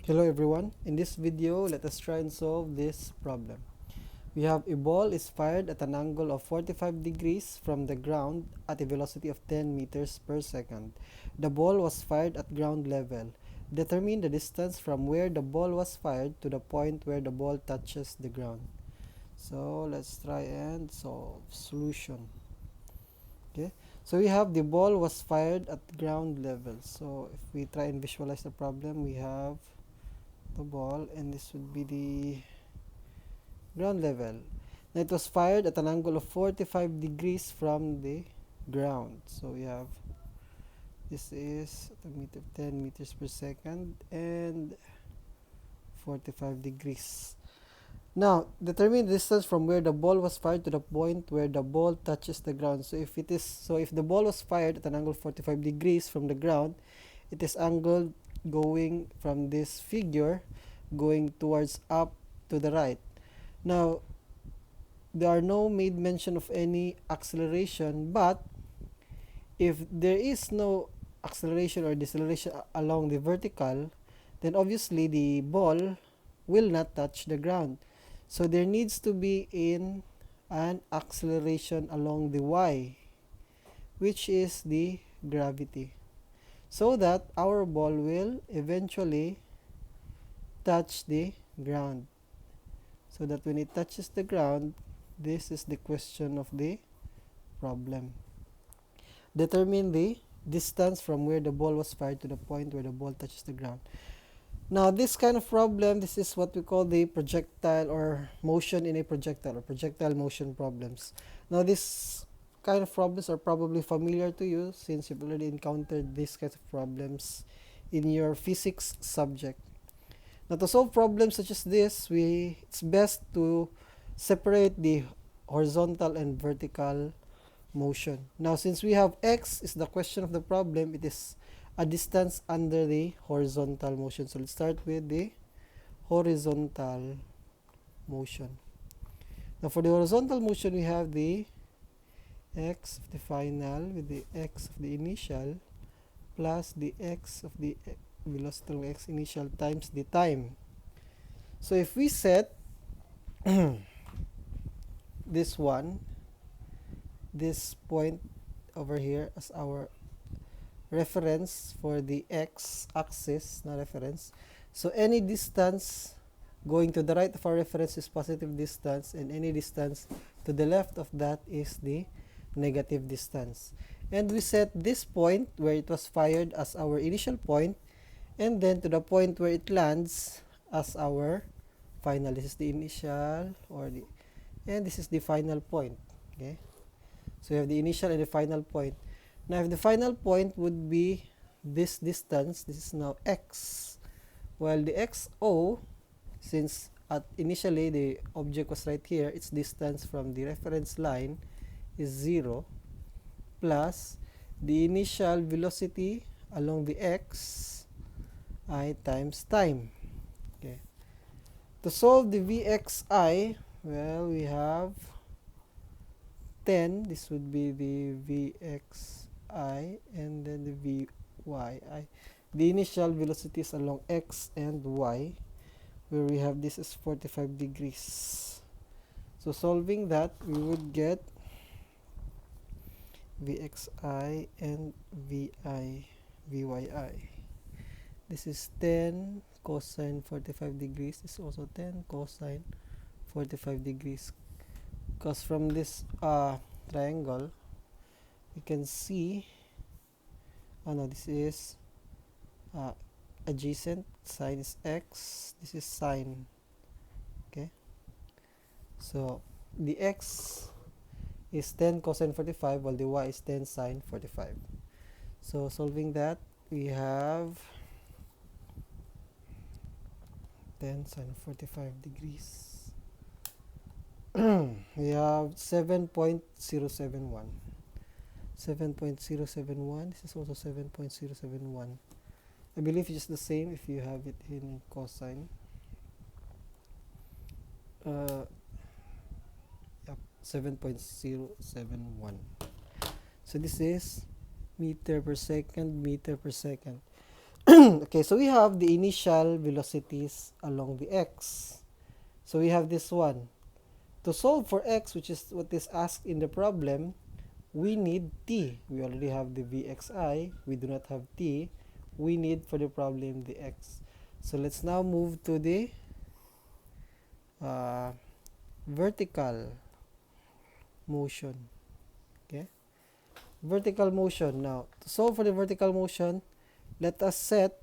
Hello everyone, in this video let us try and solve this problem. We have a ball is fired at an angle of 45 degrees from the ground at a velocity of 10 meters per second. The ball was fired at ground level. Determine the distance from where the ball was fired to the point where the ball touches the ground. So let's try and solve. Solution. Okay, so we have the ball was fired at ground level. So if we try and visualize the problem, we have the ball and this would be the ground level. Now it was fired at an angle of 45 degrees from the ground. So we have this is a meter 10 meters per second and 45 degrees. Now determine the distance from where the ball was fired to the point where the ball touches the ground. So if the ball was fired at an angle of 45 degrees from the ground, it is angled going from this figure going towards up to the right. Now there are no made mention of any acceleration, but if there is no acceleration or deceleration along the vertical, then obviously the ball will not touch the ground. So there needs to be an acceleration along the y, which is the gravity, so that our ball will eventually touch the ground. So that when it touches the ground, this is the question of the problem. Determine the distance from where the ball was fired to the point where the ball touches the ground. Now this kind of problem, this is what we call the projectile or motion in a projectile or projectile motion problems. Now this kind of problems are probably familiar to you since you've already encountered these kinds of problems in your physics subject. Now to solve problems such as this, it's best to separate the horizontal and vertical motion. Now since we have x is the question of the problem, it is a distance under the horizontal motion. So let's start with the horizontal motion. Now for the horizontal motion, we have the x of the final with the x of the initial plus the x of the velocity of x initial times the time. So if we set this point over here as our reference for the x axis, not reference. So any distance going to the right of our reference is positive distance, and any distance to the left of that is the negative distance. And we set this point where it was fired as our initial point, and then to the point where it lands as our final. This is the initial and this is the final point. Okay, so we have the initial and the final point. Now if the final point would be this distance, this is now x, while the xo, since initially the object was right here, its distance from the reference line is 0, plus the initial velocity along the x I times time. Okay, to solve the vxi, well, we have 10, this would be the vxi, and then the vyi. The initial velocities along x and y, where we have this is 45 degrees. So solving that, we would get vxi and vyi. This is 10 cosine 45 degrees. This is also 10 cosine 45 degrees. Because from this triangle, you can see, this is adjacent, sine is x, this is sine. Okay, so the x is 10 cosine 45 while the y is 10 sine 45. So solving that, we have 10 sine 45 degrees. We have 7.071. 7.071. This is also 7.071. I believe it's the same if you have it in cosine. Yep, 7.071. So this is meter per second, meter per second. Okay, so we have the initial velocities along the x. So we have this one. To solve for x, which is what is asked in the problem, we need t. We already have the vxi. We do not have t. We need for the problem the x. So let's now move to the vertical motion. Okay, vertical motion. Now, to solve for the vertical motion, let us set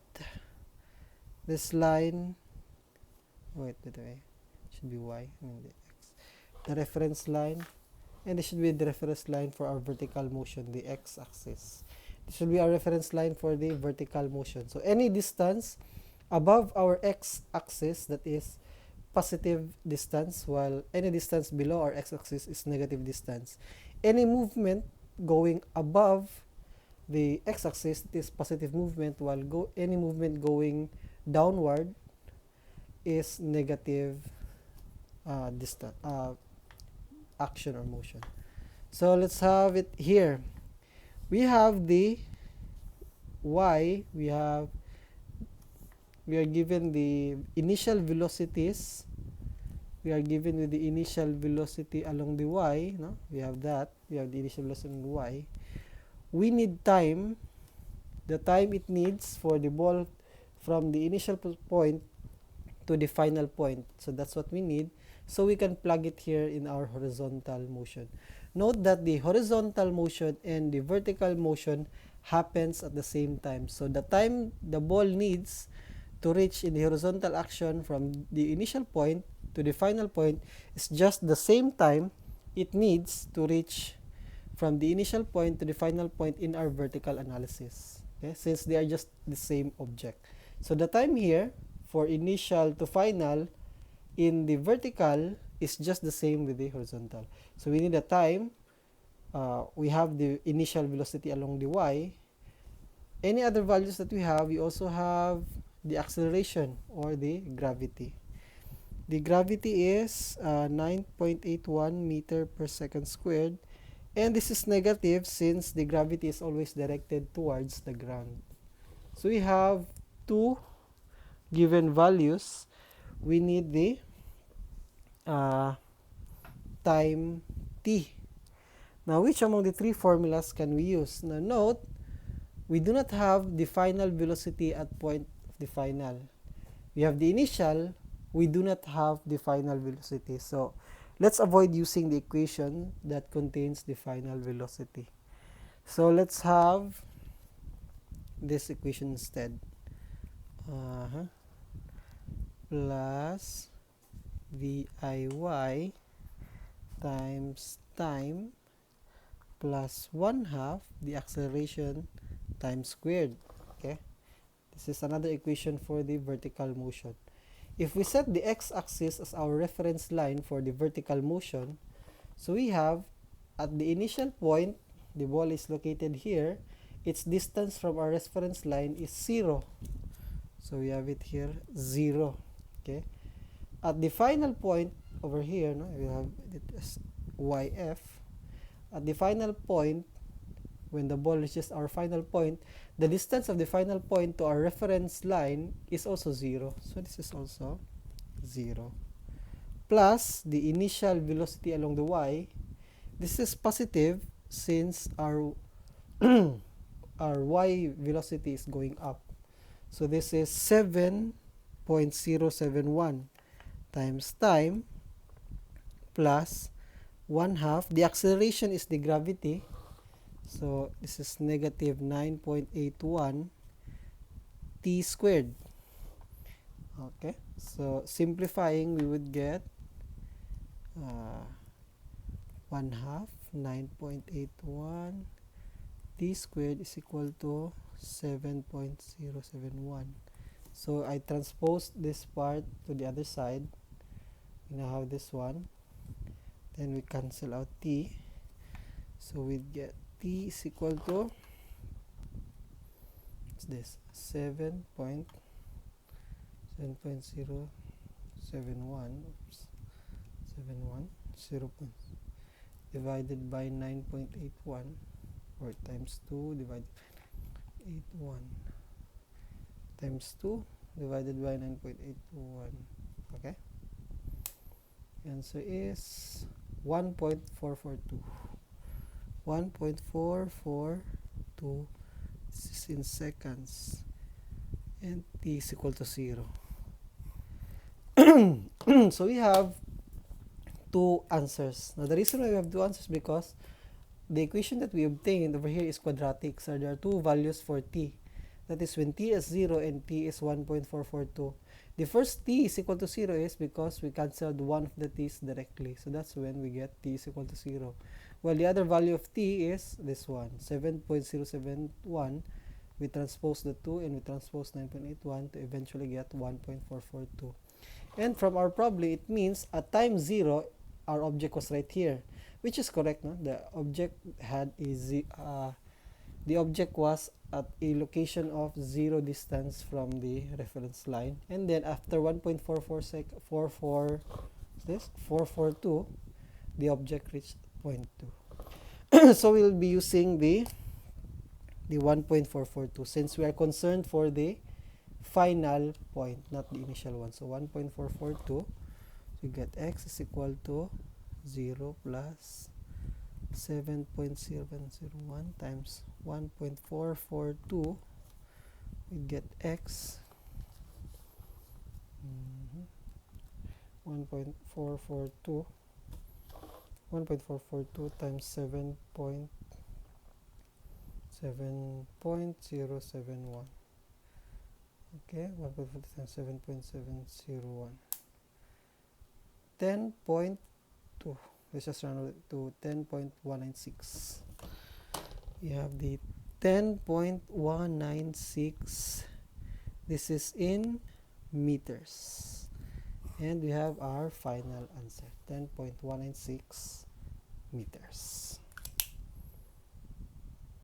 this line. Wait. Should be y. I mean the x. The reference line. And this should be the reference line for our vertical motion, the x-axis. This should be our reference line for the vertical motion. So any distance above our x-axis, that is positive distance, while any distance below our x-axis is negative distance. Any movement going above the x-axis is positive movement, while any movement going downward is negative distance. Action or motion. So let's have it here. We have the y. We are given the initial velocities. We are given with the initial velocity along the y. No, we have that. We have the initial velocity along the y. We need time. The time it needs for the ball from the initial point to the final point. So that's what we need. So we can plug it here in our horizontal motion. Note that the horizontal motion and the vertical motion happens at the same time. So the time the ball needs to reach in the horizontal action from the initial point to the final point is just the same time it needs to reach from the initial point to the final point in our vertical analysis. Okay? Since they are just the same object. So the time here for initial to final in the vertical is just the same with the horizontal. So we need a time. We have the initial velocity along the y. Any other values that we have, we also have the acceleration or the gravity. The gravity is 9.81 meter per second squared. And this is negative since the gravity is always directed towards the ground. So we have two given values. We need the time t. Now, which among the three formulas can we use? Now, note, we do not have the final velocity at point of the final. We have the initial, we do not have the final velocity. So, let's avoid using the equation that contains the final velocity. So, let's have this equation instead. Plus VIY times time plus 1/2 the acceleration times squared. Okay, this is another equation for the vertical motion. If we set the x-axis as our reference line for the vertical motion, so we have at the initial point, the ball is located here, its distance from our reference line is 0. So we have it here 0. Okay, at the final point over here, no, we have it as YF. At the final point, when the ball reaches our final point, the distance of the final point to our reference line is also 0. So this is also 0. Plus the initial velocity along the y. This is positive since our our y velocity is going up. So this is 7.071 times time plus 1/2. The acceleration is the gravity. So this is negative 9.81 t squared. Okay, so simplifying, we would get 1/2 9.81 t squared is equal to 7.071. So I transposed this part to the other side. We now have this one. Then we cancel out t. So we get t is equal to, what's this? 7.071. Oops. 0. Divided by 9.81 or times 2 divided by 81. times 2 divided by 9.821. Okay? Answer is 1.442. 1.442. This is in seconds. And t is equal to 0. So we have two answers. Now the reason why we have two answers because the equation that we obtained over here is quadratic. So there are two values for t. That is when t is 0 and t is 1.442. The first t is equal to 0 is because we cancelled one of the t's directly. So that's when we get t is equal to 0. While the other value of t is this one, 7.071. We transpose the 2 and we transpose 9.81 to eventually get 1.442. And from our problem, it means at time 0, our object was right here, which is correct. No? The object had the object was at a location of 0 distance from the reference line, and then after 442, the object reached point 2. So we'll be using the 1.442 since we are concerned for the final point, not the initial one. So 1.442, we get x is equal to 0 plus 7.701 times 1.442. We get x 1.442 times 7.071. Okay, 1.4 times 7.701. 10.2. Let's just round it to 10.196. We have the 10.196. This is in meters. And we have our final answer, 10.196 meters.